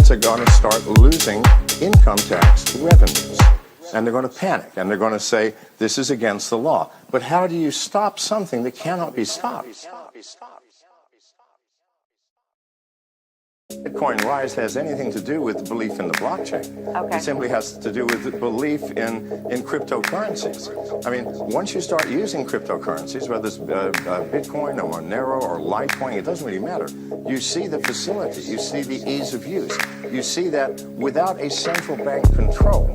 Are going to start losing income tax revenues. And they're going to panic, and they're going to say, this is against the law. But how do you stop something that cannot be stopped? Bitcoin rise has anything to do with belief in the blockchain. Okay. It simply has to do with the belief in cryptocurrencies. I mean, once you start using cryptocurrencies, whether it's Bitcoin or Monero or Litecoin, it doesn't really matter. You see the facility, you see the ease of use. You see that without a central bank control,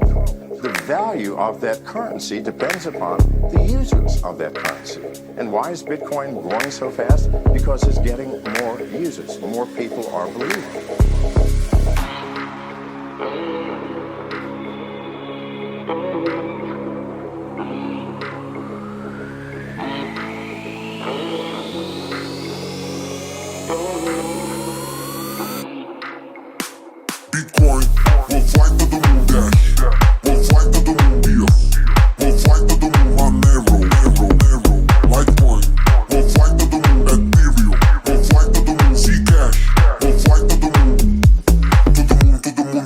the value of that currency depends upon the users of that currency. And why is Bitcoin growing so fast? Because it's getting more users. More people are believing. Bitcoin will fight to the moon, dash. Will fight to the moon, yeah. Will fight to the moon, Monero, Litecoin. Will fight to the moon, Ethereum. Will fight to the moon, Zcash. Will fight to the moon,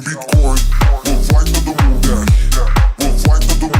Bitcoin. Will fight to the moon, dash. Will fight to the moon.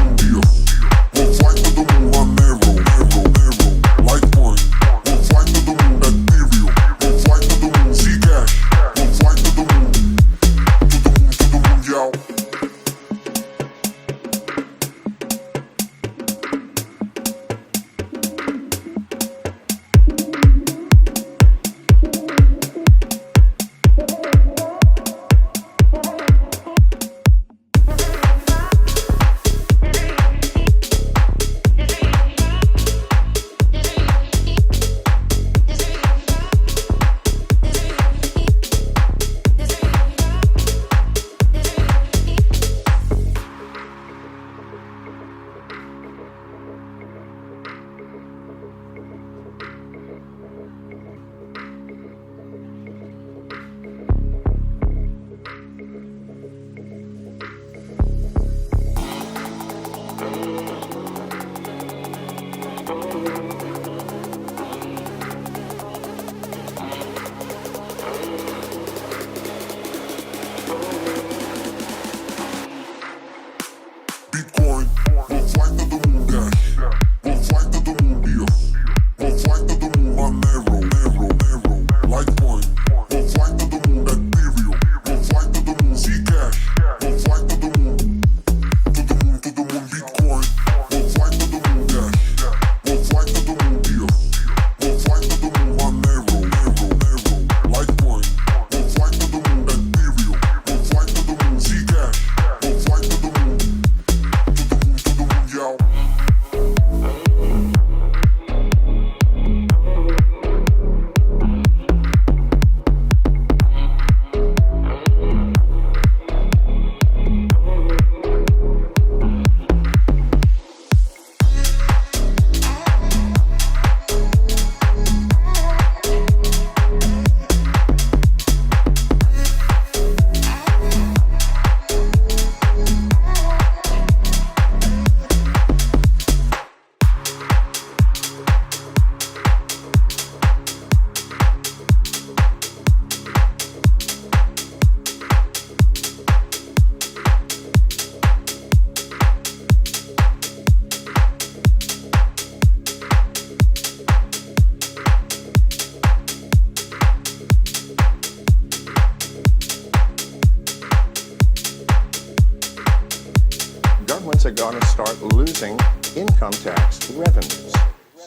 governments are going to start losing income tax revenues.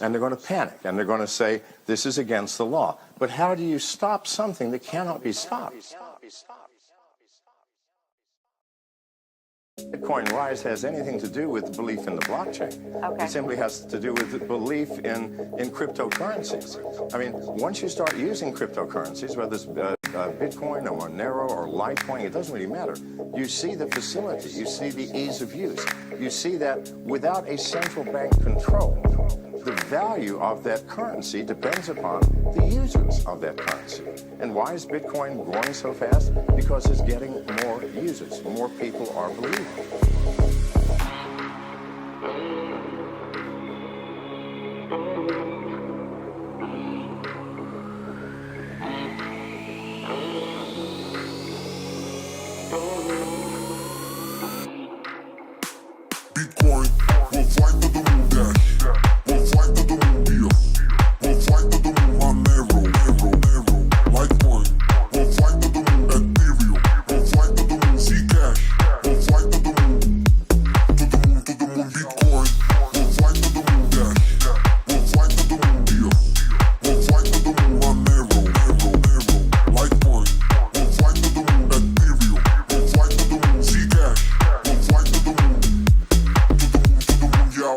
And they're going to panic, and they're going to say, this is against the law. But how do you stop something that cannot be stopped? Bitcoin rise has anything to do with belief in the blockchain. It simply has to do with belief in cryptocurrencies. I mean, once you start using cryptocurrencies, whether it's Bitcoin or Monero or Litecoin, it doesn't really matter. You see the facility, you see the ease of use. You see that without a central bank control, the value of that currency depends upon the users of that currency. And why is Bitcoin growing so fast? Because it's getting more users. More people are believing. Bitcoin will fly to the moon, dash. Will fly to the moon, yeah. Will fly to the moon, Monero. Litecoin will fly to the moon, Ethereum will fly to the moon, Zcash will fly to the moon. Bitcoin will fly to the moon, dash. Will fly to the moon, yeah. Will fly to the moon, Monero. Litecoin will fly to the moon, Ethereum will fly to the moon, Zcash will fly to the moon. Yo.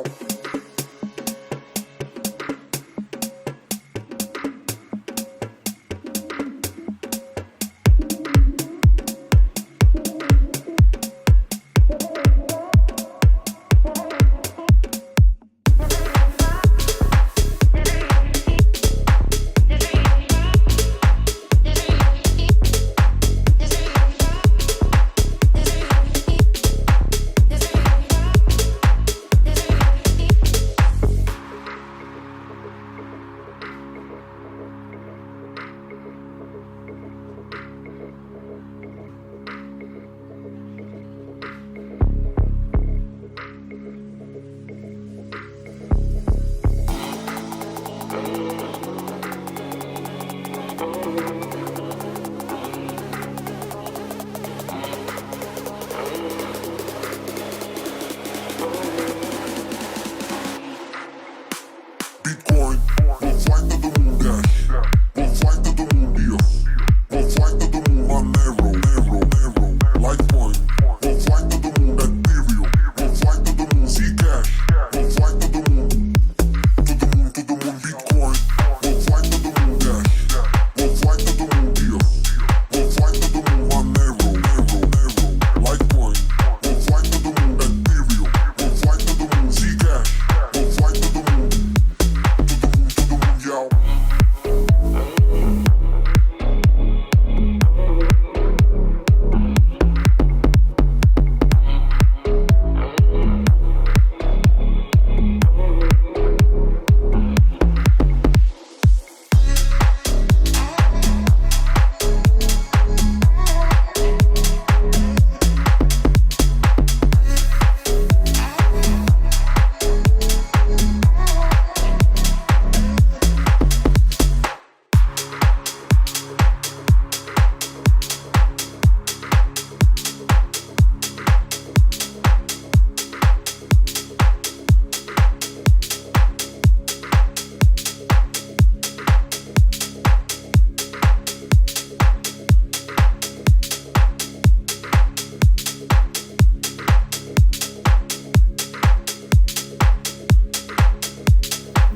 Bitcoin will fly to the moon, dash. Will fly to the moon, yeah. Will fly to the moon, Monero. Litecoin will fly to the moon, Ethereum will fly to the moon, Zcash will fly to the moon. Bitcoin will fly to the moon, dash. Will fly to the moon, yeah. Will fly to the moon, Monero. Litecoin will fly to the moon, Ethereum will fly to the moon, Zcash will fly to the moon. Yo.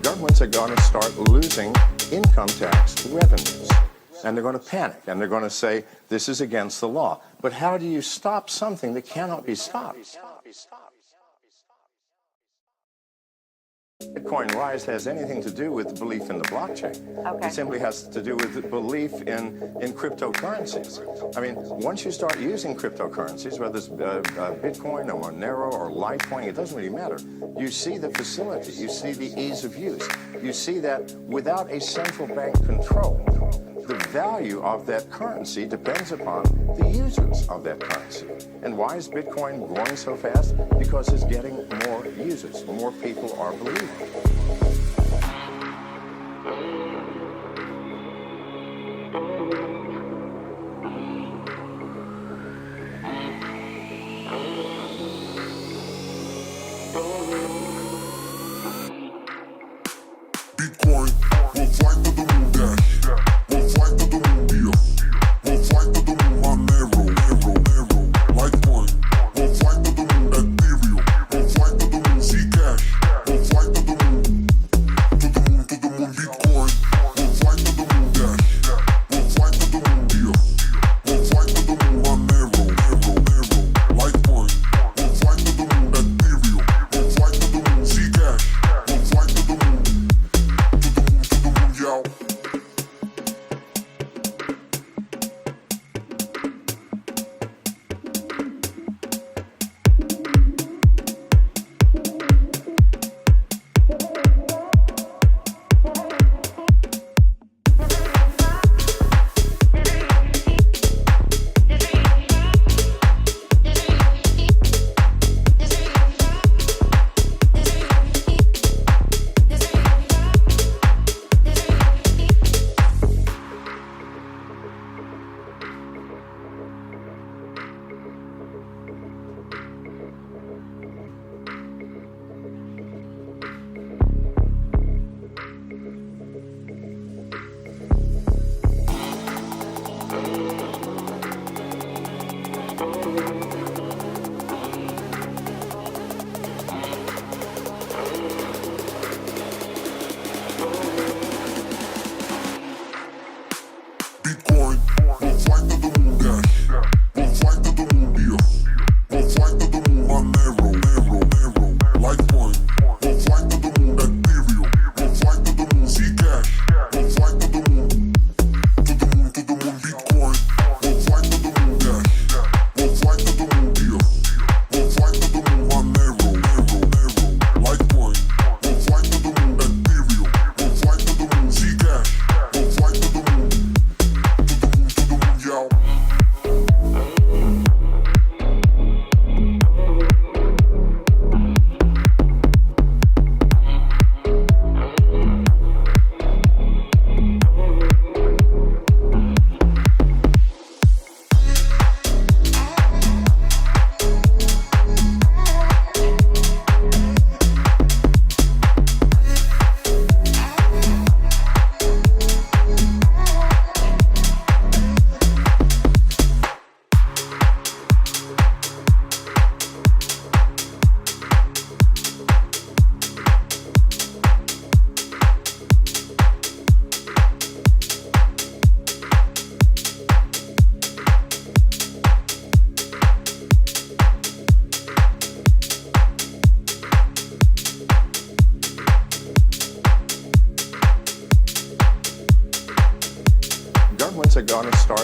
Governments are going to start losing income tax revenues. And they're going to panic, and they're going to say, this is against the law. But how do you stop something that cannot be stopped? Bitcoin rise has anything to do with belief in the blockchain. It simply has to do with belief in cryptocurrencies. I mean, once you start using cryptocurrencies, whether it's Bitcoin or Monero or Litecoin, it doesn't really matter. You see the facility, you see the ease of use. You see that without a central bank control, the value of that currency depends upon the users of that currency. And why is Bitcoin growing so fast? Because it's getting more users. More people are believing.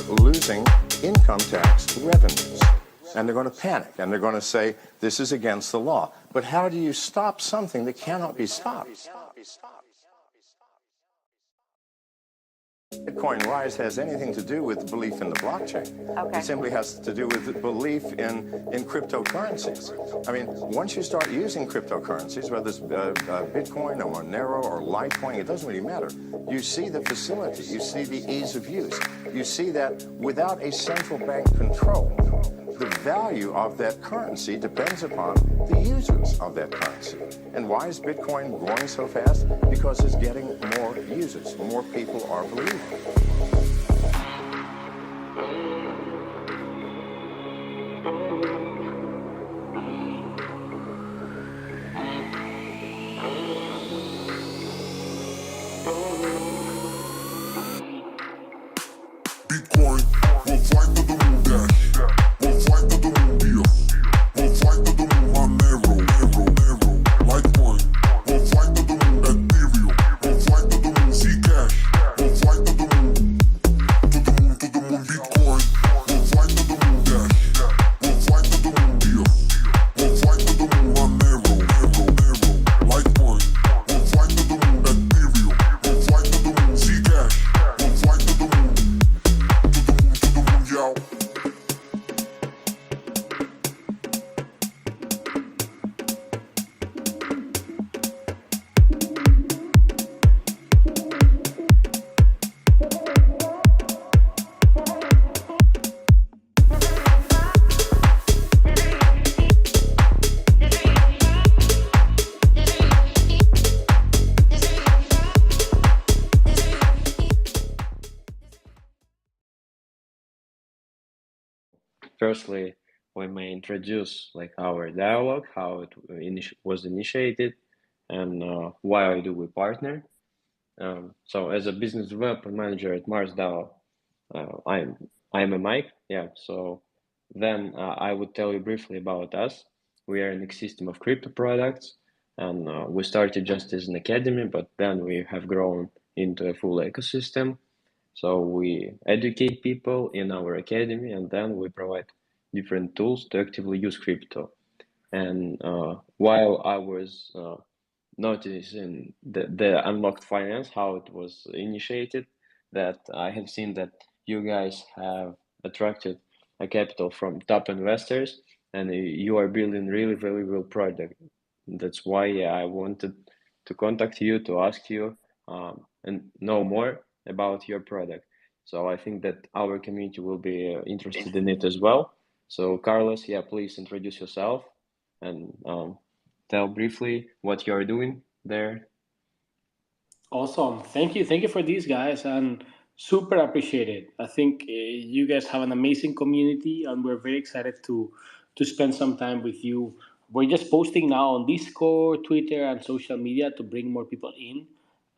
start losing income tax revenues. And they're going to panic, and they're going to say, this is against the law. But how do you stop something that cannot be stopped? Bitcoin rise has anything to do with belief in the blockchain. It simply has to do with belief in cryptocurrencies. I mean, once you start using cryptocurrencies, whether it's Bitcoin or Monero or Litecoin, it doesn't really matter. You see the facility, you see the ease of use. You see that without a central bank control, the value of that currency depends upon the users of that currency. And why is Bitcoin growing so fast? Because it's getting more users. More people are believing. Bitcoin will fly to the moon dash. Will fly to the moon deal. Will fly to the moon Monero. Litecoin will fly to the moon Ethereum. Will fly to the moon Zcash. Will fly to the moon. To the moon Bitcoin will fly to the moon dash. Will fly to the moon deal. Will fly to the moon Monero. Litecoin will fly to the moon Ethereum. Will fly to the moon Zcash. Will fly to the moon. Yo. Firstly, we may introduce like our dialogue, how it was initiated, and why do we partner. So as a business development manager at MarsDAO, I'm a Mike. Yeah. So then I would tell you briefly about us. We are an ecosystem of crypto products, and we started just as an academy, but then we have grown into a full ecosystem. So we educate people in our academy, and then we provide different tools to actively use crypto. And while I was noticing the unlocked finance, how it was initiated, that I have seen that you guys have attracted a capital from top investors, and you are building really valuable product. That's why I wanted to contact you to ask you and know more about your product. So I think that our community will be interested in it as well. So Carlos, yeah, please introduce yourself and tell briefly what you're doing there. Awesome. Thank you. Thank you for these guys and super appreciate it. I think you guys have an amazing community and we're very excited to spend some time with you. We're just posting now on Discord, Twitter, and social media to bring more people in.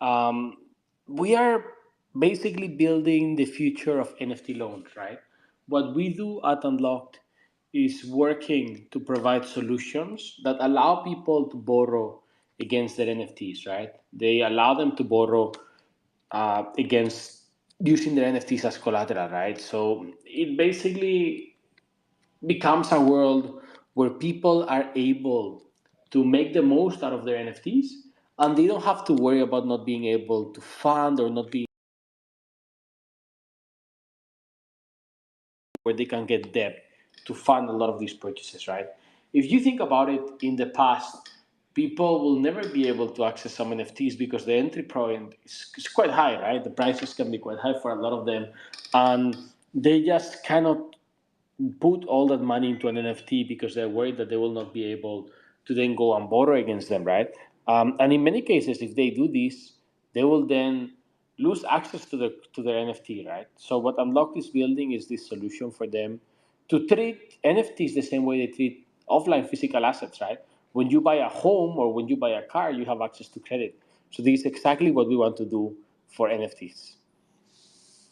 Um, we are basically building the future of NFT loans, right? What we do at Unlocked is working to provide solutions that allow people to borrow against their NFTs, right? They allow them to borrow against using their NFTs as collateral, right? So it basically becomes a world where people are able to make the most out of their NFTs and they don't have to worry about not being able to fund or not being where they can get debt to fund a lot of these purchases, right? If you think about it, in the past, people will never be able to access some NFTs because the entry point is quite high, right? The prices can be quite high for a lot of them, and they just cannot put all that money into an NFT because they're worried that they will not be able to then go and borrow against them, right? And in many cases, if they do this, they will then lose access to their NFT, right? So what Unlockd is building is this solution for them to treat NFTs the same way they treat offline physical assets, right? When you buy a home or when you buy a car, you have access to credit. So this is exactly what we want to do for NFTs.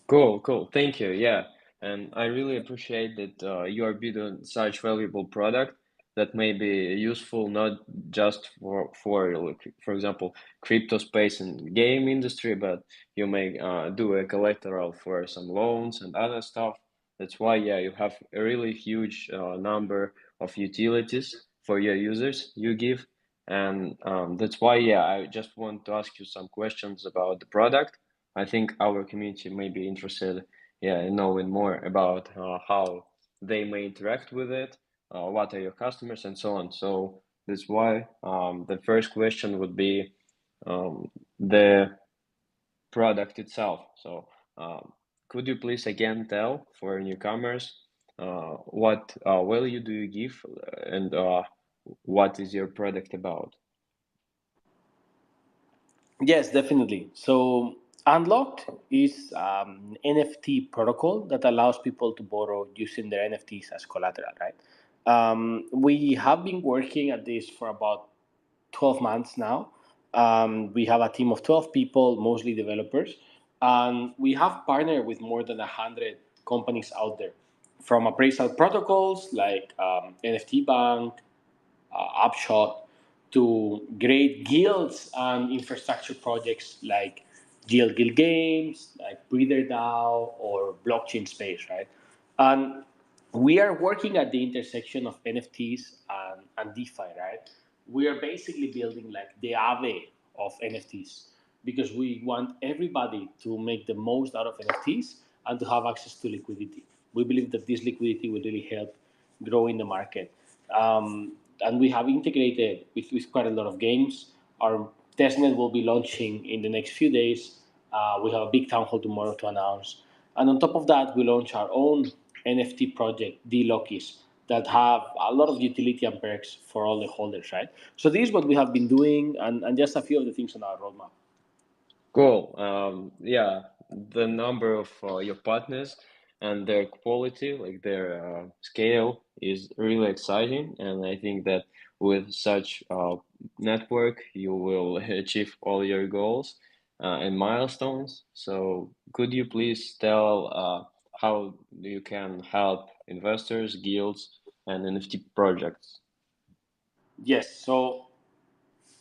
Cool. Thank you. Yeah. And I really appreciate that you are building such valuable product. that may be useful not just for like, for example, crypto space and game industry, but you may do a collateral for some loans and other stuff. That's why, yeah, you have a really huge number of utilities for your users you give. And that's why, yeah, I just want to ask you some questions about the product. I think our community may be interested, yeah, in knowing more about how they may interact with it, what are your customers, and so on. So that's why the first question would be the product itself. So could you please again tell for newcomers what value do you give and what is your product about? Yes, definitely. So Unlocked is NFT protocol that allows people to borrow using their NFTs as collateral, right? We have been working at this for about 12 months now. We have a team of 12 people, mostly developers, and we have partnered with more than 100 companies out there, from appraisal protocols like NFT Bank, Upshot, to great guilds and infrastructure projects like Guild Games, like Breeder DAO, or blockchain space, right? And we are working at the intersection of NFTs and DeFi, right? We are basically building like the Ave of NFTs because we want everybody to make the most out of NFTs and to have access to liquidity. We believe that this liquidity will really help grow in the market. And we have integrated with quite a lot of games. Our testnet will be launching in the next few days. We have a big town hall tomorrow to announce. And on top of that, we launch our own NFT project, D-Lokis, that have a lot of utility and perks for all the holders, right? So this is what we have been doing, and just a few of the things on our roadmap. Cool. Yeah, the number of your partners and their quality, like their scale, is really exciting. And I think that with such network, you will achieve all your goals and milestones. So could you please tell how you can help investors, guilds, and NFT projects? Yes. So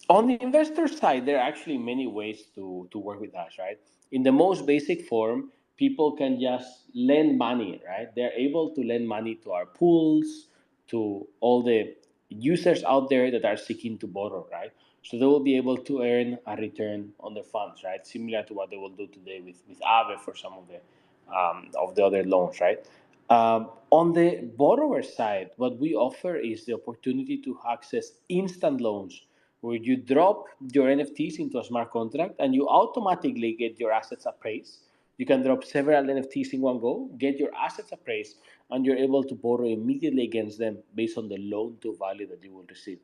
on the investor side, there are actually many ways to work with us, right? In the most basic form, people can just lend money, right? They're able to lend money to our pools, to all the users out there that are seeking to borrow, right? So they will be able to earn a return on their funds, right? Similar to what they will do today with Aave for some of the other loans, right? On the borrower side, what we offer is the opportunity to access instant loans where you drop your NFTs into a smart contract and you automatically get your assets appraised. You can drop several NFTs in one go, get your assets appraised, and you're able to borrow immediately against them based on the loan to value that you will receive.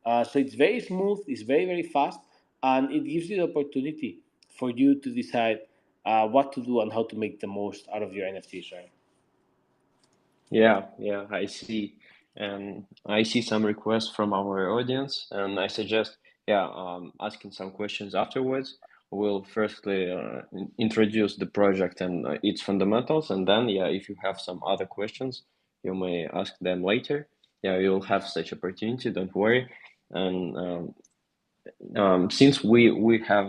So it's very smooth, it's very, very fast, and it gives you the opportunity for you to decide what to do and how to make the most out of your NFTs, right? Yeah, I see. And I see some requests from our audience, and I suggest, yeah, asking some questions afterwards. We'll firstly introduce the project and its fundamentals, and then, yeah, if you have some other questions, you may ask them later. Yeah, you'll have such opportunity, don't worry. And since we have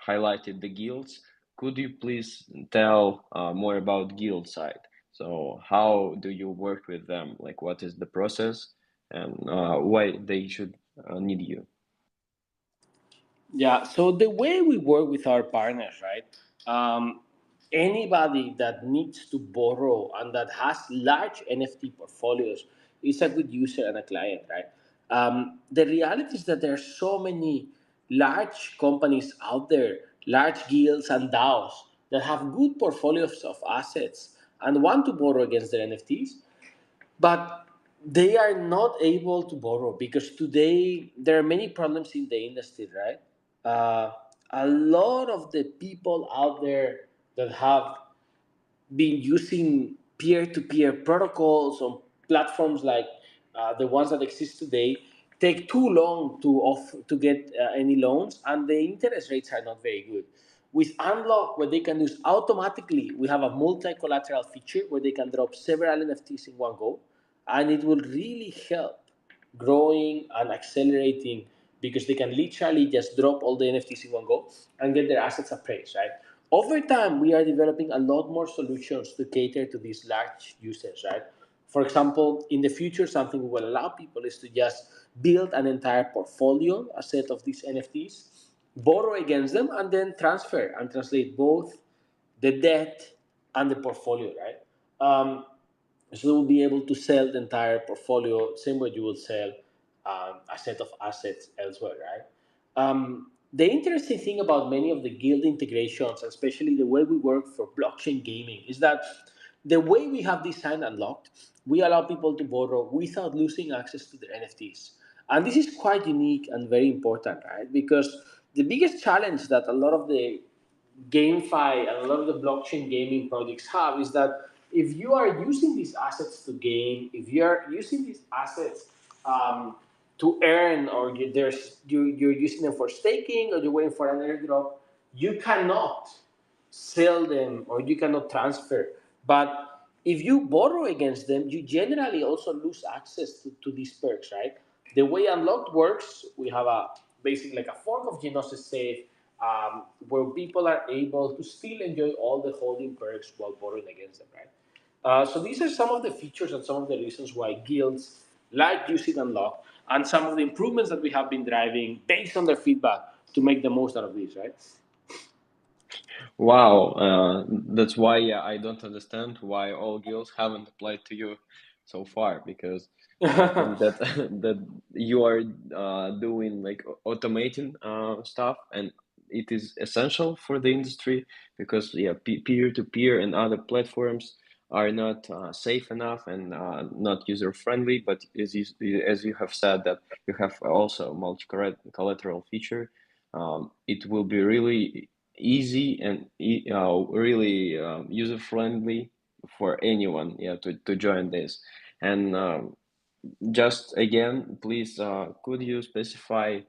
highlighted the guilds, could you please tell more about guild side? So how do you work with them? Like what is the process and why they should need you? Yeah, so the way we work with our partners, right? Anybody that needs to borrow and that has large NFT portfolios is a good user and a client, right? The reality is that there are so many large companies out there, large guilds and DAOs that have good portfolios of assets and want to borrow against their NFTs, but they are not able to borrow because today there are many problems in the industry, right? A lot of the people out there that have been using peer-to-peer protocols on platforms like the ones that exist today take too long to get any loans, and the interest rates are not very good. With Unlock, what they can do is automatically we have a multi-collateral feature where they can drop several NFTs in one go, and it will really help growing and accelerating because they can literally just drop all the NFTs in one go and get their assets appraised, right? Over time, we are developing a lot more solutions to cater to these large users, right? For example, in the future, something we will allow people is to just build an entire portfolio, a set of these NFTs, borrow against them, and then transfer and translate both the debt and the portfolio, right? So we'll be able to sell the entire portfolio, same way you will sell a set of assets elsewhere, right? The interesting thing about many of the guild integrations, especially the way we work for blockchain gaming, is that the way we have designed Unlocked, we allow people to borrow without losing access to their NFTs. And this is quite unique and very important, right? Because the biggest challenge that a lot of the GameFi and a lot of the blockchain gaming projects have is that if you are using these assets to game, if you are using these assets to earn, or you're using them for staking, or you're waiting for an airdrop, you cannot sell them or you cannot transfer. But if you borrow against them, you generally also lose access to these perks, right? The way Unlocked works, we have a basically like a fork of Genosis Safe, where people are able to still enjoy all the holding perks while borrowing against them, right? So these are some of the features and some of the reasons why guilds like using Unlock, and some of the improvements that we have been driving based on their feedback to make the most out of these, right? Wow, that's why I don't understand why all guilds haven't applied to you so far, because I think that that you are doing like automating stuff, and it is essential for the industry because yeah, peer to peer and other platforms are not safe enough and not user friendly. But as you have said that you have also multi collateral feature, it will be really easy and really user friendly for anyone, yeah, to join this. And just again, please, could you specify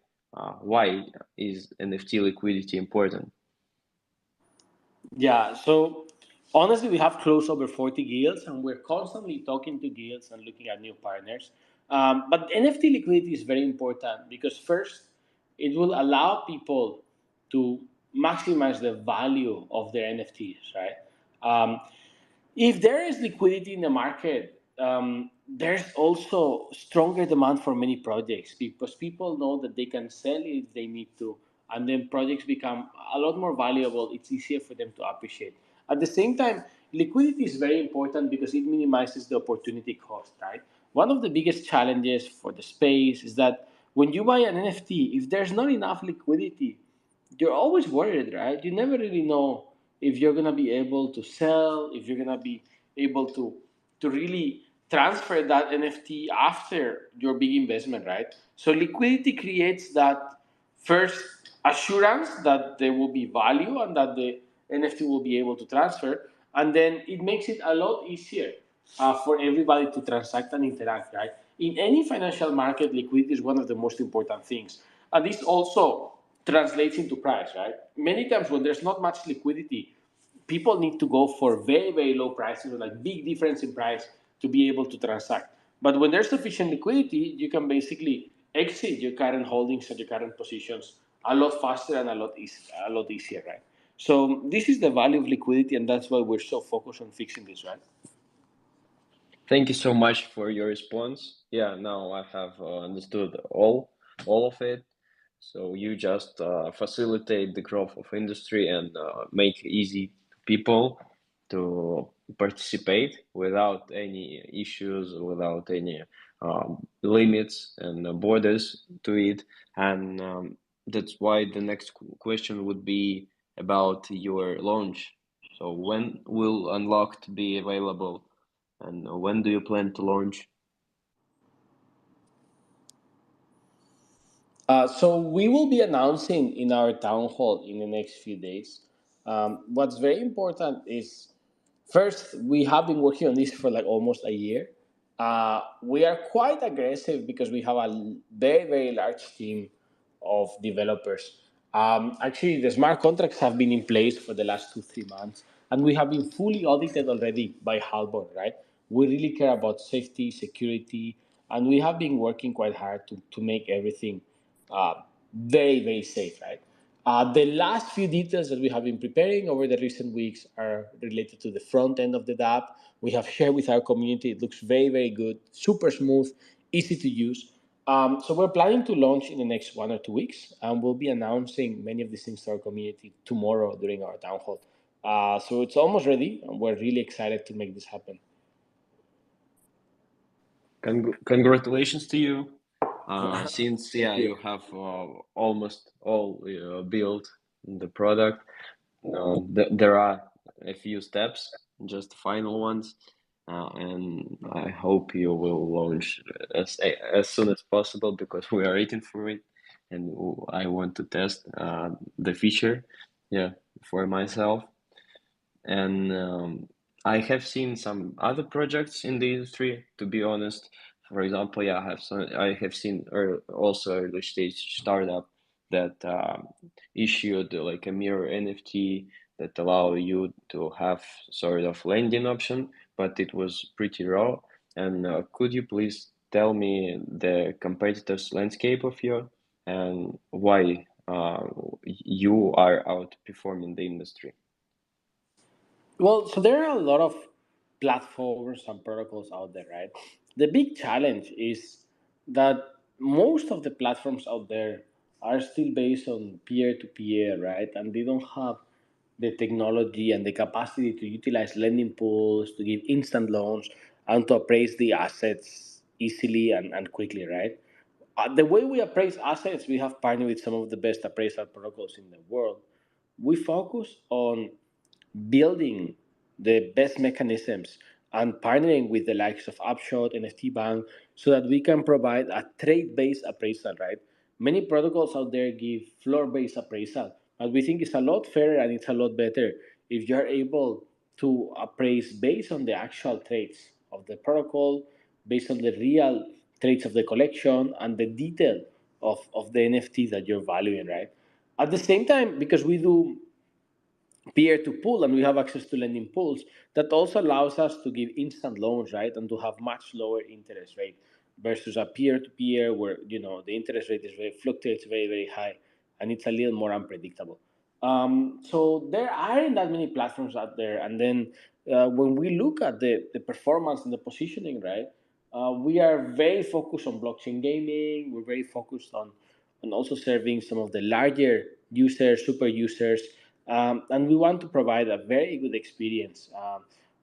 why is NFT liquidity important? Yeah, so honestly, we have close over 40 guilds, and we're constantly talking to guilds and looking at new partners. But NFT liquidity is very important because, first, it will allow people to maximize the value of their NFTs, right? If there is liquidity in the market, there's also stronger demand for many projects because people know that they can sell it if they need to, and then projects become a lot more valuable. It's easier for them to appreciate. At the same time, liquidity is very important because it minimizes the opportunity cost, right? One of the biggest challenges for the space is that when you buy an NFT, if there's not enough liquidity, you're always worried, right? You never really know if you're gonna be able to sell, if you're gonna be able to really transfer that NFT after your big investment, right? So liquidity creates that first assurance that there will be value and that the NFT will be able to transfer, and then it makes it a lot easier for everybody to transact and interact, right? In any financial market, liquidity is one of the most important things, and this also translates into price, right? Many times when there's not much liquidity, people need to go for very, very low prices, or like big difference in price to be able to transact. But when there's sufficient liquidity, you can basically exit your current holdings and your current positions a lot faster and a lot easier, right? So this is the value of liquidity, and that's why we're so focused on fixing this, right? Thank you so much for your response. Yeah, now I have understood all of it. So you just facilitate the growth of industry and make easy people to participate without any issues, without any limits and borders to it. And that's why the next question would be about your launch. So when will Unlocked be available, and when do you plan to launch? So we will be announcing in our town hall in the next few days. What's very important is first we have been working on this for like almost a year. We are quite aggressive because we have a very very large team of developers. Actually, the smart contracts have been in place for the last 2 3 months, and we have been fully audited already by Halborn, right? We really care about safety, security, and we have been working quite hard to make everything uh, very, very safe, right? The last few details that we have been preparing over the recent weeks are related to the front end of the app. We have shared with our community. It looks very, very good, super smooth, easy to use. So we're planning to launch in the next 1 or 2 weeks, and we'll be announcing many of these things to our community tomorrow during our town hall. So it's almost ready, and we're really excited to make this happen. Congratulations to you. Since you have almost all built the product, there are a few steps, just the final ones, and I hope you will launch as soon as possible because we are waiting for it, and I want to test the feature, yeah, for myself. And I have seen some other projects in the industry, to be honest. For example, yeah, I have seen also early stage startup that issued like a mirror NFT that allow you to have sort of lending option, but it was pretty raw. And could you please tell me the competitors landscape of you and why you are outperforming the industry? Well, so there are a lot of platforms and protocols out there, right? The big challenge is that most of the platforms out there are still based on peer to peer, right? And they don't have the technology and the capacity to utilize lending pools, to give instant loans, and to appraise the assets easily and quickly, right? The way we appraise assets, we have partnered with some of the best appraisal protocols in the world. We focus on building the best mechanisms and partnering with the likes of Upshot, NFT Bank, so that we can provide a trade-based appraisal, right? Many protocols out there give floor-based appraisal, but we think it's a lot fairer and it's a lot better if you're able to appraise based on the actual traits of the protocol, based on the real traits of the collection and the detail of the NFT that you're valuing, right? At the same time, because we do peer to pool and we have access to lending pools, that also allows us to give instant loans, right, and to have much lower interest rate versus a peer to peer where the interest rate is fluctuates very, very high and it's a little more unpredictable. So there aren't that many platforms out there, and then when we look at the performance and the positioning, right, we are very focused on blockchain gaming. We're very focused on also serving some of the larger users, super users, and we want to provide a very good experience.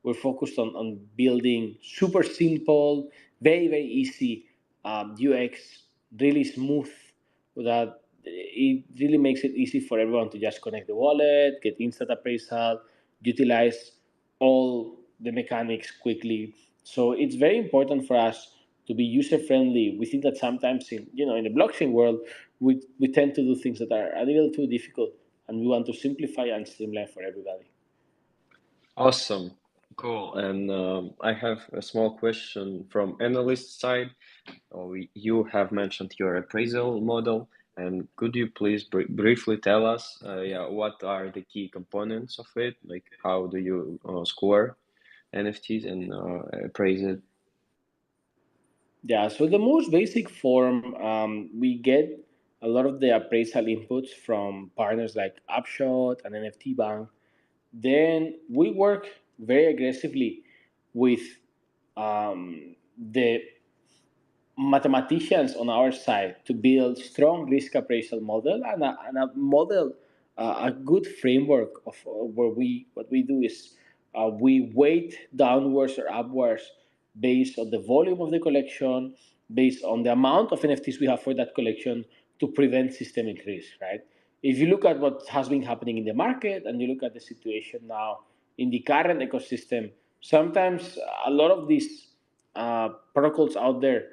We're focused on building super simple, very, very easy UX, really smooth, that it really makes it easy for everyone to just connect the wallet, get instant appraisal, utilize all the mechanics quickly. So it's very important for us to be user friendly. We think that sometimes in the blockchain world, we tend to do things that are a little too difficult, and we want to simplify and streamline for everybody. Awesome. Cool. And I have a small question from analyst side. You have mentioned your appraisal model, and could you please briefly tell us, what are the key components of it? Like, how do you score NFTs and appraise it? Yeah, so the most basic form, we get a lot of the appraisal inputs from partners like Upshot and NFT Bank. Then we work very aggressively with the mathematicians on our side to build strong risk appraisal model and a model, a good framework of where we what we do is we weight downwards or upwards based on the volume of the collection, based on the amount of NFTs we have for that collection to prevent systemic risk, right? If you look at what has been happening in the market and you look at the situation now in the current ecosystem, sometimes a lot of these protocols out there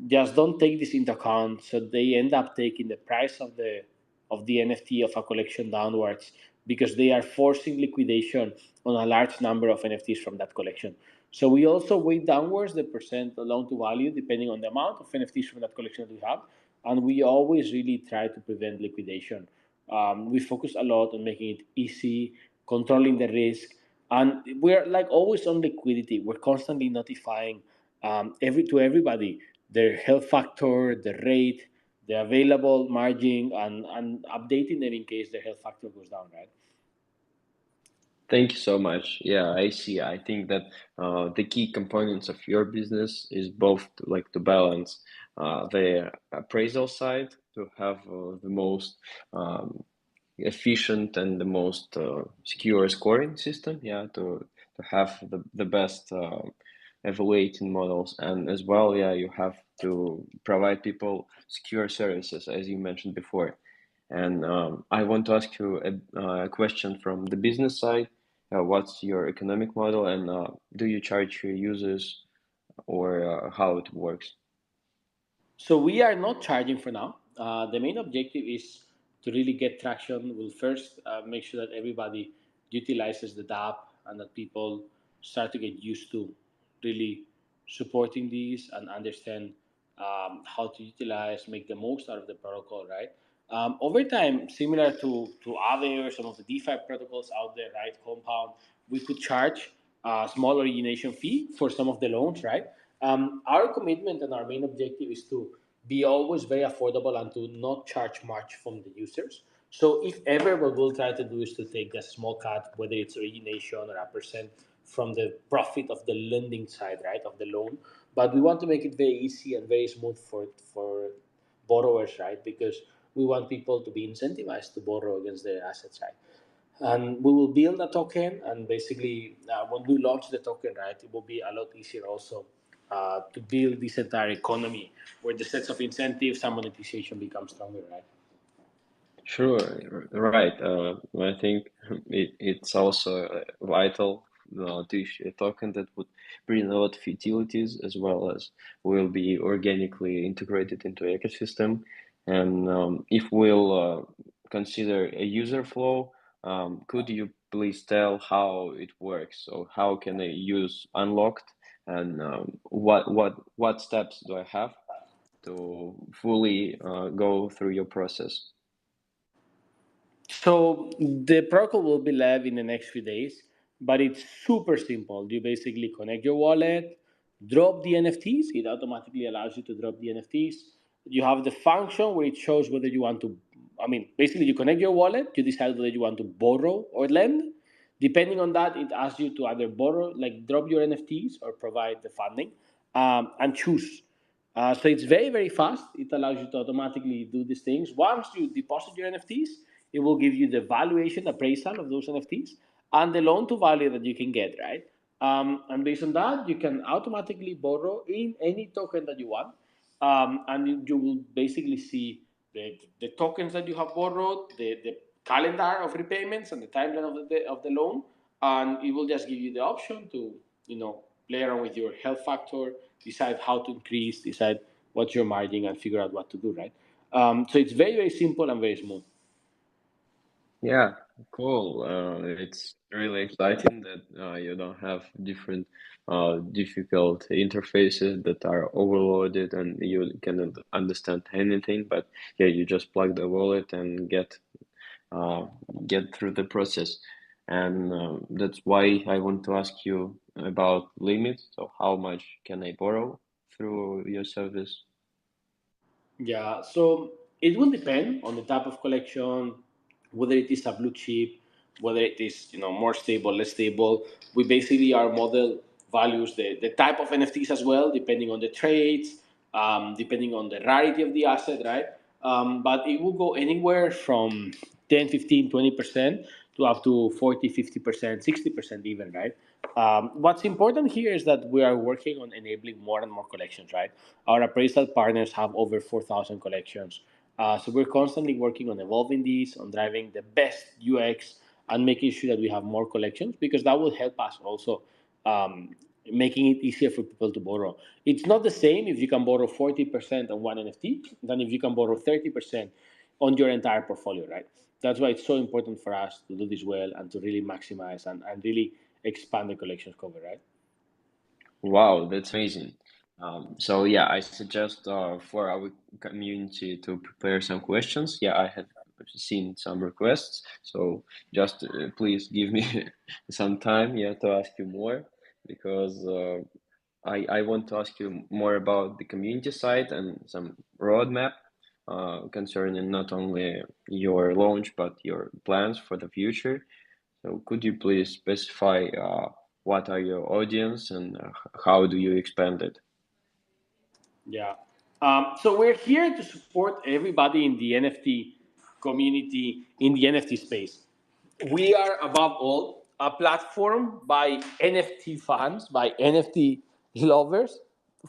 just don't take this into account, so they end up taking the price of the NFT of a collection downwards because they are forcing liquidation on a large number of NFTs from that collection. So we also weight downwards the percent loan to value depending on the amount of NFTs from that collection that we have, and we always really try to prevent liquidation. We focus a lot on making it easy, controlling the risk, And we're like always on liquidity. We're constantly notifying everybody their health factor, the rate, the available margin, and updating them in case their health factor goes down, right? Thank you so much. Yeah, I see. I think that the key components of your business is both to balance the appraisal side to have the most efficient and the most secure scoring system. Yeah, to have the best evaluating models, and as well, yeah, you have to provide people secure services, as you mentioned before. And I want to ask you a question from the business side. What's your economic model, and do you charge your users, or how it works? So we are not charging for now. The main objective is to really get traction. We'll first make sure that everybody utilizes the app and that people start to get used to really supporting these and understand how to utilize, make the most out of the protocol, right? Over time, similar to other some of the DeFi protocols out there, right? Compound, we could charge a small origination fee for some of the loans, right? Our commitment and our main objective is to be always very affordable and to not charge much from the users. So if ever what we'll try to do is to take a small cut, whether it's origination or a percent from the profit of the lending side, right, of the loan. But we want to make it very easy and very smooth for borrowers, right? Because we want people to be incentivized to borrow against their assets, right? And we will build a token, and basically when we launch the token, right, it will be a lot easier also to build this entire economy where the sets of incentives and monetization become stronger, right? Sure, right. I think it's also vital to issue a token that would bring a lot of utilities, as well as will be organically integrated into ecosystem. And if we'll consider a user flow, could you please tell how it works? So how can I use Unlocked, and what steps do I have to fully go through your process? So the protocol will be live in the next few days, but it's super simple. You basically connect your wallet, drop the NFTs. It automatically allows you to drop the NFTs. You have the function where it shows whether you want to, I mean, basically you connect your wallet, you decide whether you want to borrow or lend. Depending on that, it asks you to either borrow, like drop your NFTs, or provide the funding, and choose. So it's very, very fast. It allows you to automatically do these things. Once you deposit your NFTs, it will give you the valuation appraisal of those NFTs and the loan to value that you can get, right? And based on that, you can automatically borrow in any token that you want. And you will basically see the tokens that you have borrowed, the calendar of repayments, and the timeline of the loan. And it will just give you the option to, play around with your health factor, decide how to increase, decide what's your margin, and figure out what to do, right? So it's very, very simple and very smooth. Yeah, cool. It's really exciting that you don't have different difficult interfaces that are overloaded and you cannot understand anything. But yeah, you just plug the wallet and uh, get through the process. And that's why I want to ask you about limits. So how much can I borrow through your service? Yeah, so it will depend on the type of collection, whether it is a blue chip, whether it is more stable, less stable. We basically our model values the type of NFTs as well, depending on the trades, depending on the rarity of the asset, right? But it will go anywhere from 10, 15, 20% to up to 40, 50%, 60% even, right? What's important here is that we are working on enabling more and more collections, right? Our appraisal partners have over 4,000 collections. So we're constantly working on evolving these, on driving the best UX, and making sure that we have more collections, because that will help us also making it easier for people to borrow. It's not the same if you can borrow 40% on one NFT than if you can borrow 30% on your entire portfolio, right? That's why it's so important for us to do this well and to really maximize and really expand the collections cover, right? Wow, that's amazing. So yeah, I suggest for our community to prepare some questions. Yeah, I had seen some requests. So just please give me some time, to ask you more, because I want to ask you more about the community side and some roadmap concerning not only your launch but your plans for the future. So could you please specify what are your audience and how do you expand it? Yeah. So we're here to support everybody in the NFT community, in the NFT space. We are above all a platform by NFT fans, by NFT lovers,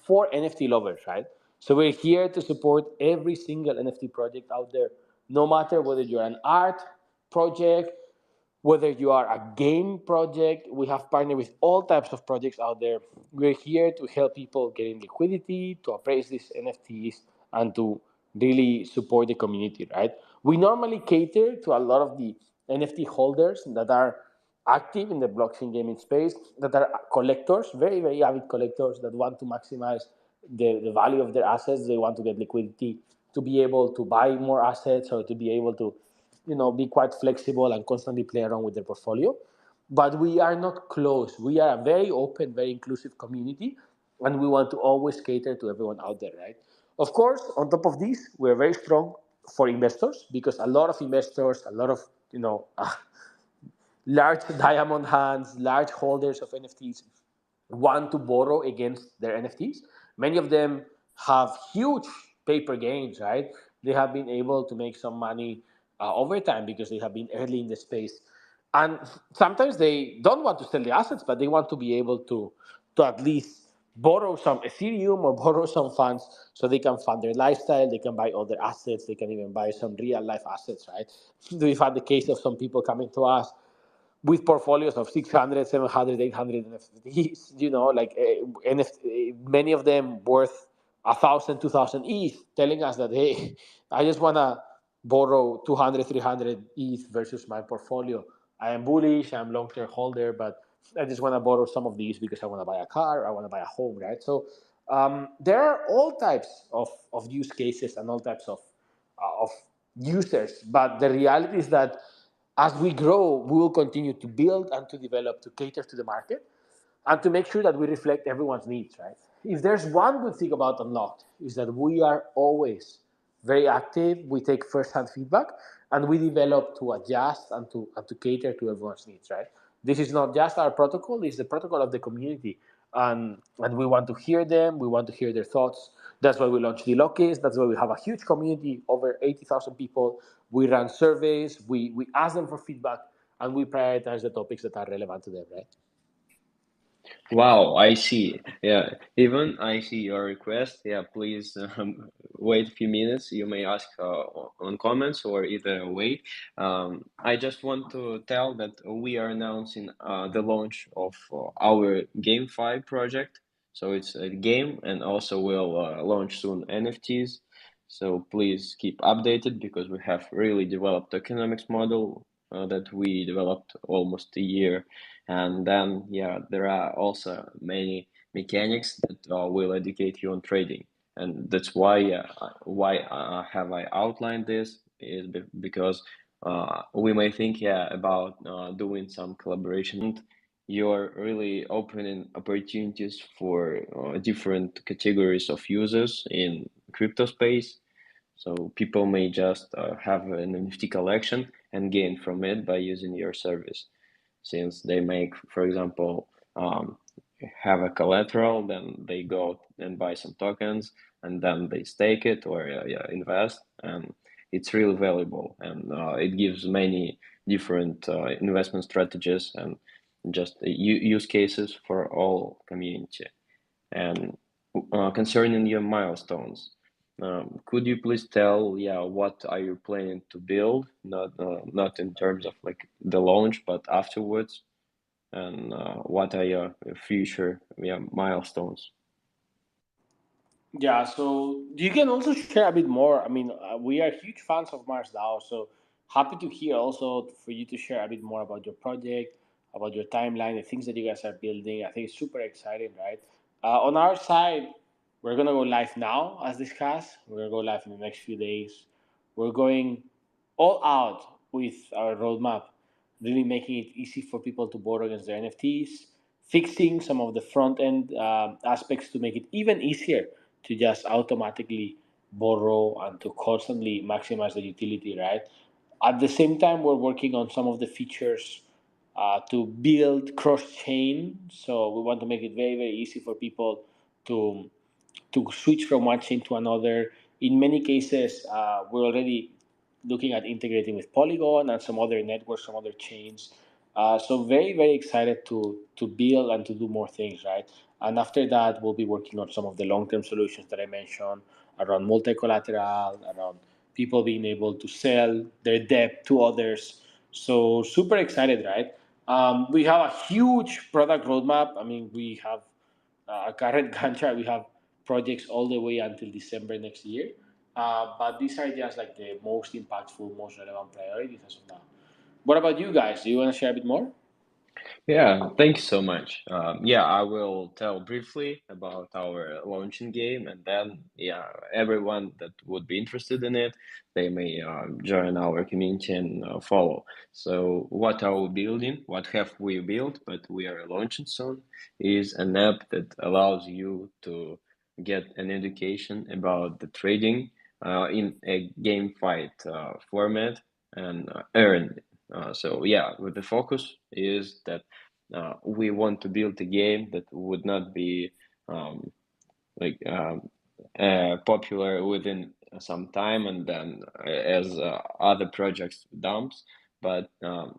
for NFT lovers, right? So we're here to support every single NFT project out there, no matter whether you're an art project, whether you are a game project. We have partnered with all types of projects out there. We're here to help people get in liquidity, to appraise these NFTs, and to really support the community, right? We normally cater to a lot of the NFT holders that are active in the blockchain gaming space, that are collectors, very, very avid collectors that want to maximize the value of their assets. They want to get liquidity to be able to buy more assets, or to be able to be quite flexible and constantly play around with their portfolio. But we are not closed. We are a very open, very inclusive community, and we want to always cater to everyone out there, right? Of course, on top of this, we're very strong for investors, because a lot of investors, a lot of large diamond hands, large holders of NFTs want to borrow against their NFTs. Many of them have huge paper gains, right? They have been able to make some money over time because they have been early in the space. And sometimes they don't want to sell the assets, but they want to be able to at least borrow some Ethereum or borrow some funds so they can fund their lifestyle, they can buy other assets, they can even buy some real life assets, right? We've had the case of some people coming to us with portfolios of 600, 700, 800 NFTs, like many of them worth 1,000, 2,000 ETH, telling us that, hey, I just want to borrow 200, 300 ETH versus my portfolio. I am bullish, I'm long-term holder, but I just want to borrow some of these because I want to buy a car, I want to buy a home, right? So there are all types of use cases and all types of users, but the reality is that as we grow, we will continue to build and to develop to cater to the market and to make sure that we reflect everyone's needs, right? If there's one good thing about Unlockd, is that we are always very active. We take first-hand feedback and we develop to adjust and to cater to everyone's needs, right? This is not just our protocol, it's the protocol of the community. And we want to hear them, we want to hear their thoughts. That's why we launched the Lokis. That's why we have a huge community, over 80,000 people. We run surveys, we ask them for feedback, and we prioritize the topics that are relevant to them, right? Wow, I see. Yeah, even I see your request. Yeah, please wait a few minutes. You may ask on comments or either wait. I just want to tell that we are announcing the launch of our GameFi project. So it's a game, and also we'll launch soon NFTs. So please keep updated because we have really developed tokenomics model that we developed almost a year. And then, there are also many mechanics that will educate you on trading. And that's why have I outlined this is because we may think, about doing some collaboration. You're really opening opportunities for different categories of users in crypto space. So people may just have an NFT collection and gain from it by using your service, since they make, for example, have a collateral, then they go and buy some tokens, and then they stake it or invest, and it's really valuable, and it gives many different investment strategies and just use cases for all community. And concerning your milestones, could you please tell, what are you planning to build? Not in terms of like the launch, but afterwards, and what are your future milestones? Yeah, so you can also share a bit more. I mean, we are huge fans of MarsDAO, so happy to hear also for you to share a bit more about your project, about your timeline, the things that you guys are building. I think it's super exciting, right? On our side, we're gonna go live now, as discussed. We're gonna go live in the next few days. We're going all out with our roadmap, really making it easy for people to borrow against their NFTs, fixing some of the front end aspects to make it even easier to just automatically borrow and to constantly maximize the utility, right? At the same time, we're working on some of the features to build cross chain. So we want to make it very, very easy for people to switch from one chain to another. In many cases, we're already looking at integrating with Polygon and some other networks, some other chains. So very, very excited to build and to do more things, right? And after that, we'll be working on some of the long-term solutions that I mentioned around multi-collateral, around people being able to sell their debt to others. So super excited, right? We have a huge product roadmap. I mean, we have a current Gantt chart. We have projects all the way until December next year. But these are just like the most impactful, most relevant priorities as of now. What about you guys? Do you want to share a bit more? Yeah, thank you so much. Yeah, I will tell briefly about our launching game, and then yeah, everyone that would be interested in it, they may join our community and follow. So, what are we building? What have we built? But we are launching soon is an app that allows you to get an education about the trading in a game fight format and earn. So yeah, with the focus is that we want to build a game that would not be um, like popular within some time and then as other projects dumps. But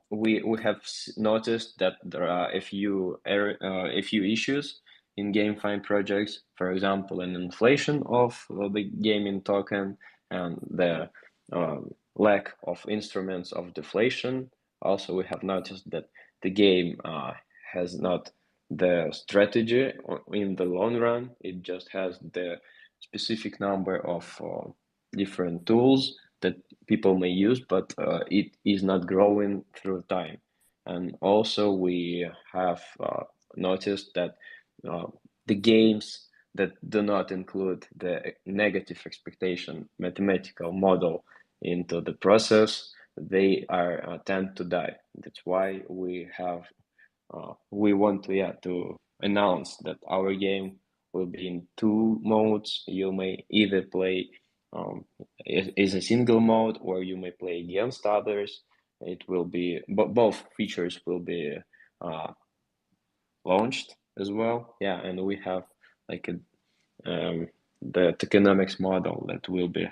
we have noticed that there are a few issues in GameFi projects. For example, an inflation of the gaming token and the lack of instruments of deflation. Also, we have noticed that the game has not the strategy in the long run. It just has the specific number of different tools that people may use, but it is not growing through time. And also, we have noticed that uh, the games that do not include the negative expectation mathematical model into the process, they are tend to die. That's why we want to announce that our game will be in two modes. You may either play is a single mode, or you may play against others. It will be both features will be uh, launched as well. Yeah, and we have like the tokenomics model that will be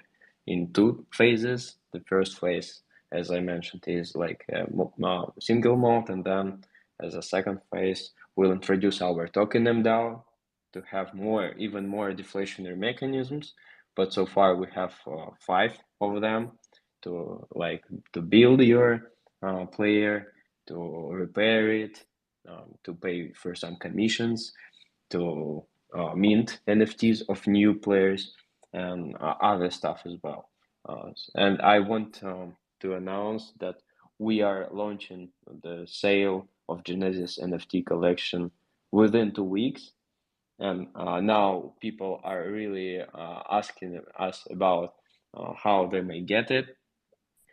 in two phases. The first phase, as I mentioned, is like a single mode, and then as a second phase, we'll introduce our token MDAO to have even more deflationary mechanisms. But so far we have 5 of them to build your player, to repair it, to pay for some commissions, to mint NFTs of new players, and other stuff as well. And I want to announce that we are launching the sale of Genesis NFT collection within 2 weeks. And now people are really asking us about how they may get it.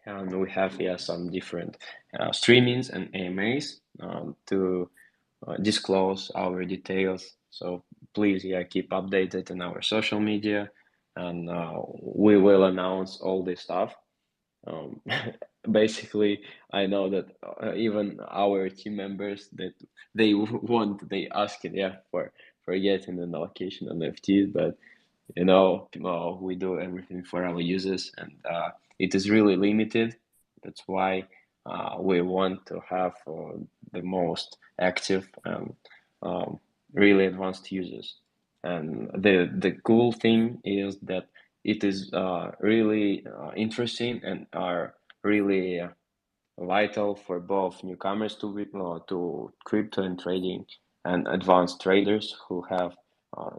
And we have some different streamings and AMAs to disclose our details. So please, keep updated in our social media, and we will announce all this stuff. Um, basically, I know that even our team members that they ask it, for getting an allocation on NFTs, but we do everything for our users, and it is really limited. That's why we want to have the most active and really advanced users. And the cool thing is that it is really interesting and are really vital for both newcomers to crypto and trading, and advanced traders who have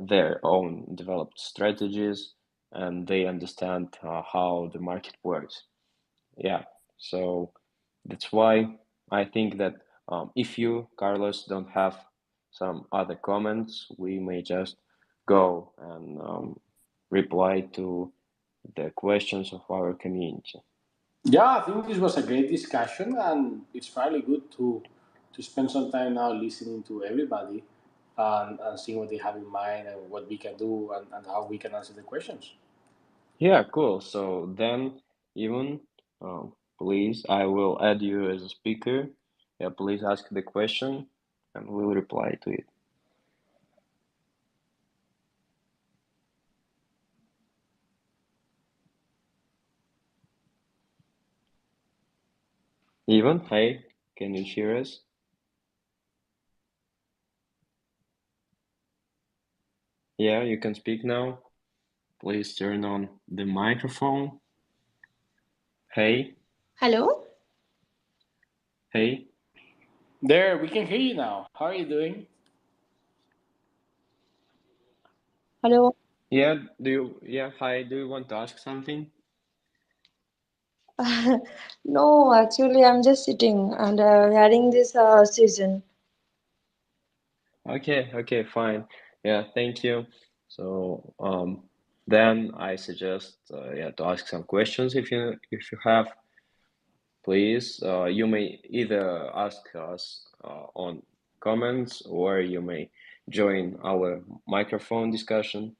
their own developed strategies, and they understand how the market works. Yeah, so that's why I think that if you, Carlos, don't have some other comments, we may just go and reply to the questions of our community. Yeah, I think this was a great discussion, and it's fairly good to spend some time now listening to everybody and seeing what they have in mind and what we can do and how we can answer the questions. Yeah, cool. So then, even, please, I will add you as a speaker. Yeah, please ask the question and we'll reply to it. Even, hey, can you hear us? Yeah, you can speak now. Please turn on the microphone. Hey, Hello? hey. There, we can hear you now. How are you doing? Hello? Yeah, hi, do you want to ask something? No, actually, I'm just sitting and hearing this season. Okay, fine. Yeah, thank you. So, then I suggest, yeah, to ask some questions if you have. Please, you may either ask us on comments or you may join our microphone discussion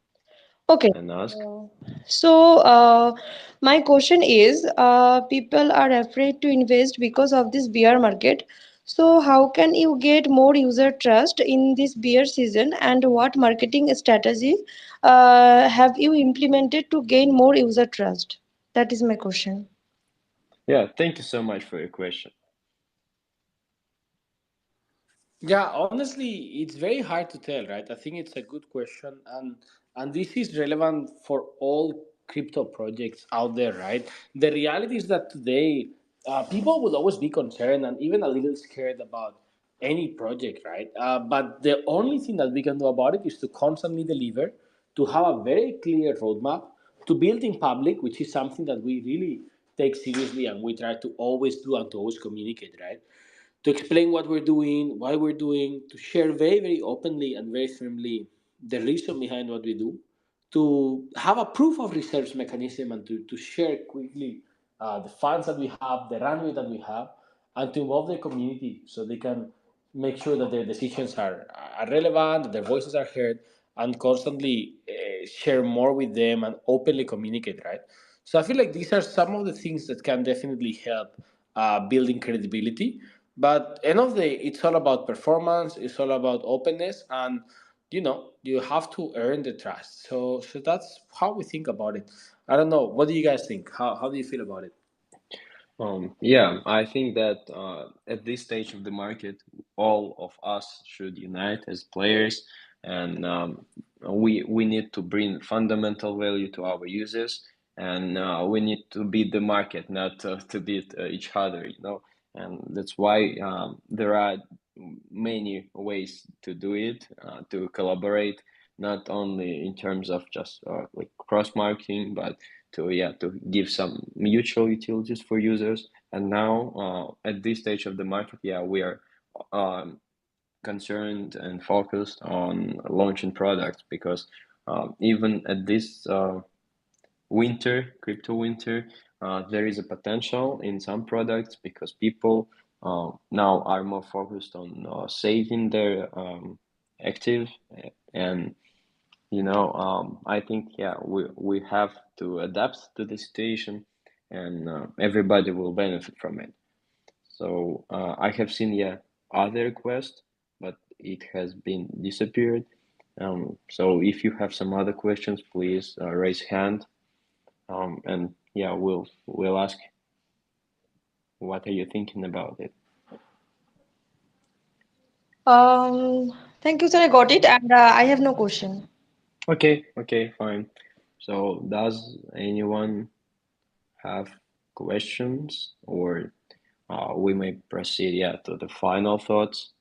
Okay. and ask. Uh, So, my question is, people are afraid to invest because of this bear market. So, how can you get more user trust in this bear season, and what marketing strategy have you implemented to gain more user trust? That is my question. Yeah, thank you so much for your question. Yeah, honestly, it's very hard to tell, right? I think it's a good question, and this is relevant for all crypto projects out there, right? The reality is that today, people will always be concerned and even a little scared about any project, right? But the only thing that we can do about it is to constantly deliver, to have a very clear roadmap, to build in public, which is something that we really take seriously and we try to always do and to always communicate, right? To explain what we're doing, why we're doing, to share very, very openly and very firmly the reason behind what we do, to have a proof of research mechanism and to share quickly the funds that we have, the runway that we have, and to involve the community so they can make sure that their decisions are relevant, that their voices are heard, and constantly share more with them and openly communicate, right? So I feel like these are some of the things that can definitely help building credibility. But end of the day, it's all about performance. It's all about openness, and you have to earn the trust. So that's how we think about it. I don't know. What do you guys think? How do you feel about it? Yeah, I think that at this stage of the market, all of us should unite as players, and we need to bring fundamental value to our users, and we need to beat the market, not to beat each other, and that's why there are many ways to do it, to collaborate, not only in terms of just like cross marketing, but to give some mutual utilities for users. And now, at this stage of the market, yeah, we are um, concerned and focused on launching products because even at this crypto winter, there is a potential in some products because people now are more focused on saving their active and I think, yeah, we have to adapt to the situation, and everybody will benefit from it. So I have seen, yeah, other requests, but it has been disappeared. So if you have some other questions, please raise hand, and yeah, we'll ask what are you thinking about it. Thank you, sir. I got it, and I have no question. Okay, fine. So does anyone have questions, or we may proceed, yeah, to the final thoughts.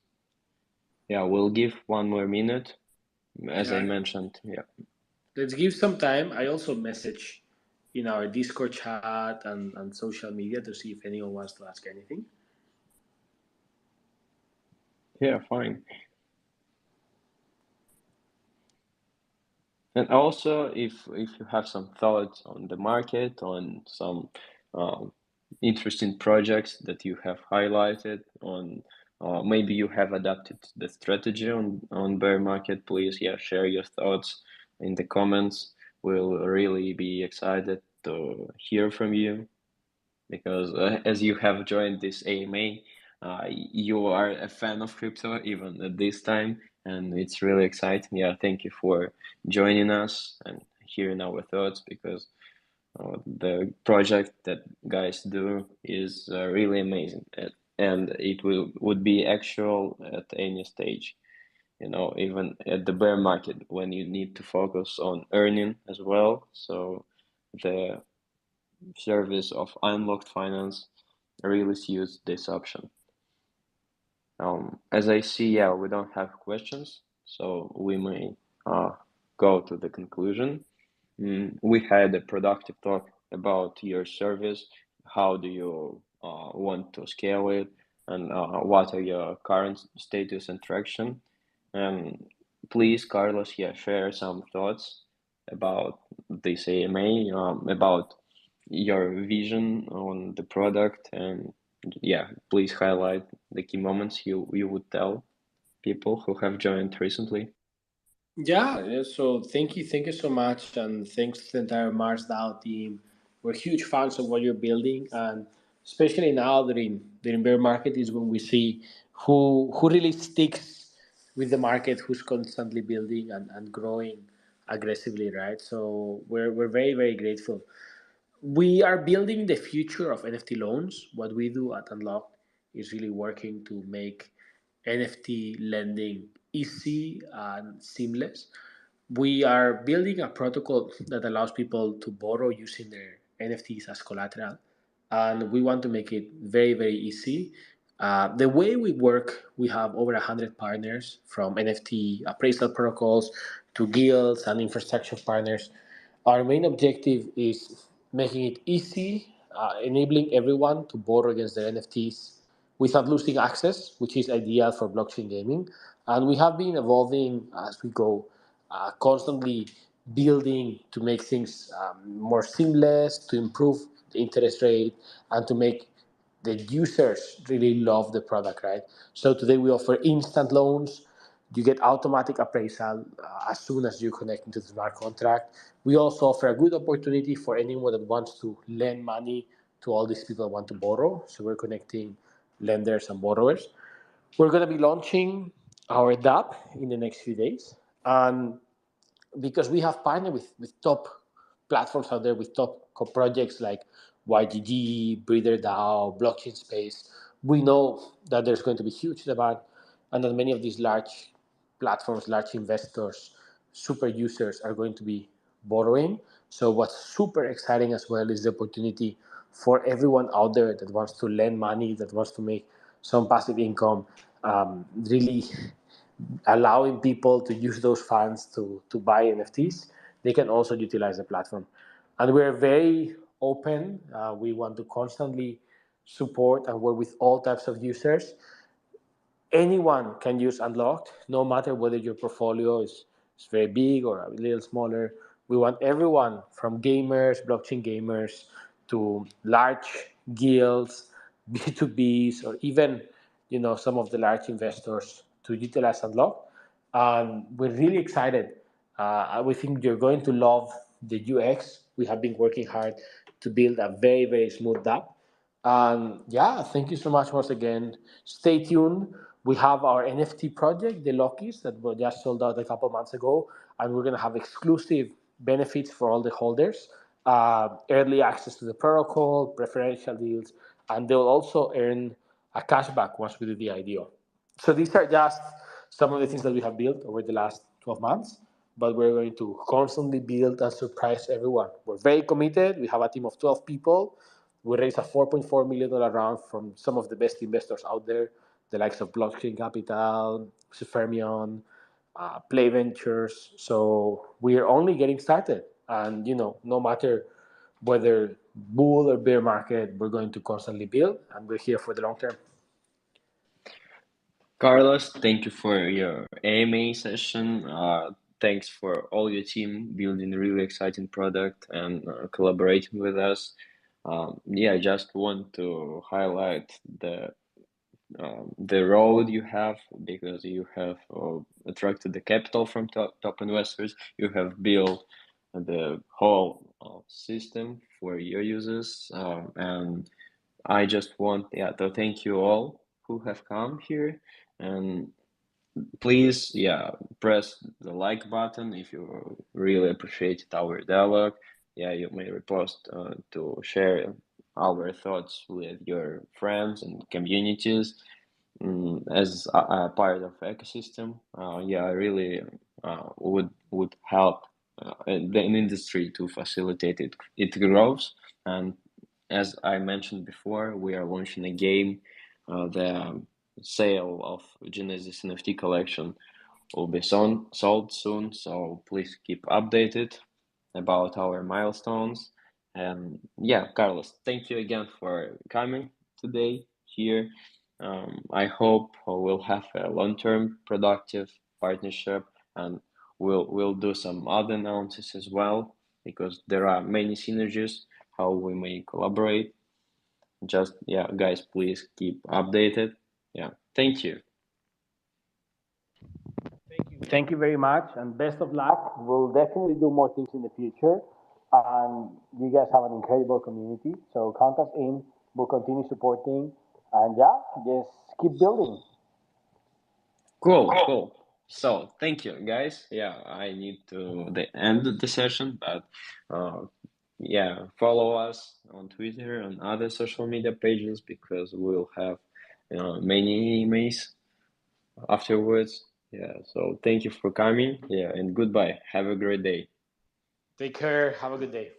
Yeah, we'll give one more minute, as I Yeah. mentioned. Yeah, Let's give some time. I also message in our Discord chat and social media to see if anyone wants to ask anything. yeah, fine. And also, if you have some thoughts on the market, on some interesting projects that you have highlighted on. Maybe you have adapted the strategy on bear market. Please, share your thoughts in the comments. We'll really be excited to hear from you because as you have joined this AMA, you are a fan of crypto even at this time, and it's really exciting. Thank you for joining us and hearing our thoughts because the project that guys do is really amazing, and it would be actual at any stage. Even at the bear market when you need to focus on earning as well. So the service of Unlocked Finance really suits this option. As I see, we don't have questions, so we may go to the conclusion. We had a productive talk about your service. How do you want to scale it, and what are your current status and traction? And please, Carlos, share some thoughts about this AMA, about your vision on the product, and please highlight the key moments you would tell people who have joined recently. So thank you so much, and thanks to the entire MarsDAO team. We're huge fans of what you're building, and especially now during bear market is when we see who really sticks with the market, who's constantly building and growing aggressively, right? So we're very very grateful. We are building the future of NFT loans. What we do at Unlockd is really working to make NFT lending easy and seamless. We are building a protocol that allows people to borrow using their NFTs as collateral, and we want to make it very, very easy. The way we work, we have over 100 partners from NFT appraisal protocols to guilds and infrastructure partners. Our main objective is making it easy, enabling everyone to borrow against their NFTs without losing access, which is ideal for blockchain gaming. And we have been evolving as we go, constantly building to make things more seamless, to improve the interest rate, and to make the users really love the product, right? So today we offer instant loans. You get automatic appraisal as soon as you connect into the smart contract. We also offer a good opportunity for anyone that wants to lend money to all these people that want to borrow. So we're connecting lenders and borrowers. We're going to be launching our DApp in the next few days. And because we have partnered with top platforms out there, with top projects like YGG, Breather DAO, Blockchain Space, we know that there's going to be huge demand and that many of these large platforms, large investors, super users are going to be borrowing. So what's super exciting as well is the opportunity for everyone out there that wants to lend money, that wants to make some passive income, really allowing people to use those funds to buy NFTs. They can also utilize the platform. And we're very open. We want to constantly support and work with all types of users. Anyone can use Unlockd, no matter whether your portfolio is very big or a little smaller. We want everyone from gamers, blockchain gamers, to large guilds, B2Bs, or even some of the large investors to utilize Unlockd. And we're really excited. We think you're going to love the UX. We have been working hard to build a very, very smooth app. And thank you so much once again. Stay tuned. We have our NFT project, the Lockies, that were just sold out a couple months ago, and we're going to have exclusive benefits for all the holders, early access to the protocol, preferential deals, and they'll also earn a cashback once we do the IDO. So these are just some of the things that we have built over the last 12 months, but we're going to constantly build and surprise everyone. We're very committed. We have a team of 12 people. We raised a $4.4 million round from some of the best investors out there, the likes of Blockchain Capital, Fermion, Play Ventures. So we're only getting started. And, no matter whether bull or bear market, we're going to constantly build, and we're here for the long term. Carlos, thank you for your AMA session. Thanks for all your team building a really exciting product and collaborating with us. Yeah, I just want to highlight the road you have, because you have attracted the capital from top investors. You have built the whole system for your users, and I just want to thank you all who have come here, and please press the like button if you really appreciated our dialogue. You may repost to share our thoughts with your friends and communities, as a part of ecosystem. I really would help the industry to facilitate it grows. And as I mentioned before, we are launching a game. The sale of Genesis NFT collection will be sold soon, so please keep updated about our milestones. And Carlos, thank you again for coming today here. I hope we'll have a long-term productive partnership, and we'll do some other announcements as well, because there are many synergies how we may collaborate. Just guys, please keep updated. Thank you. Thank you very much, and best of luck. We'll definitely do more things in the future. And you guys have an incredible community, so count us in. We'll continue supporting, and just keep building. Cool. So thank you, guys. I need to end the session, but follow us on Twitter and other social media pages, because we'll have many emails afterwards. So thank you for coming. And goodbye. Have a great day. Take care. Have a good day.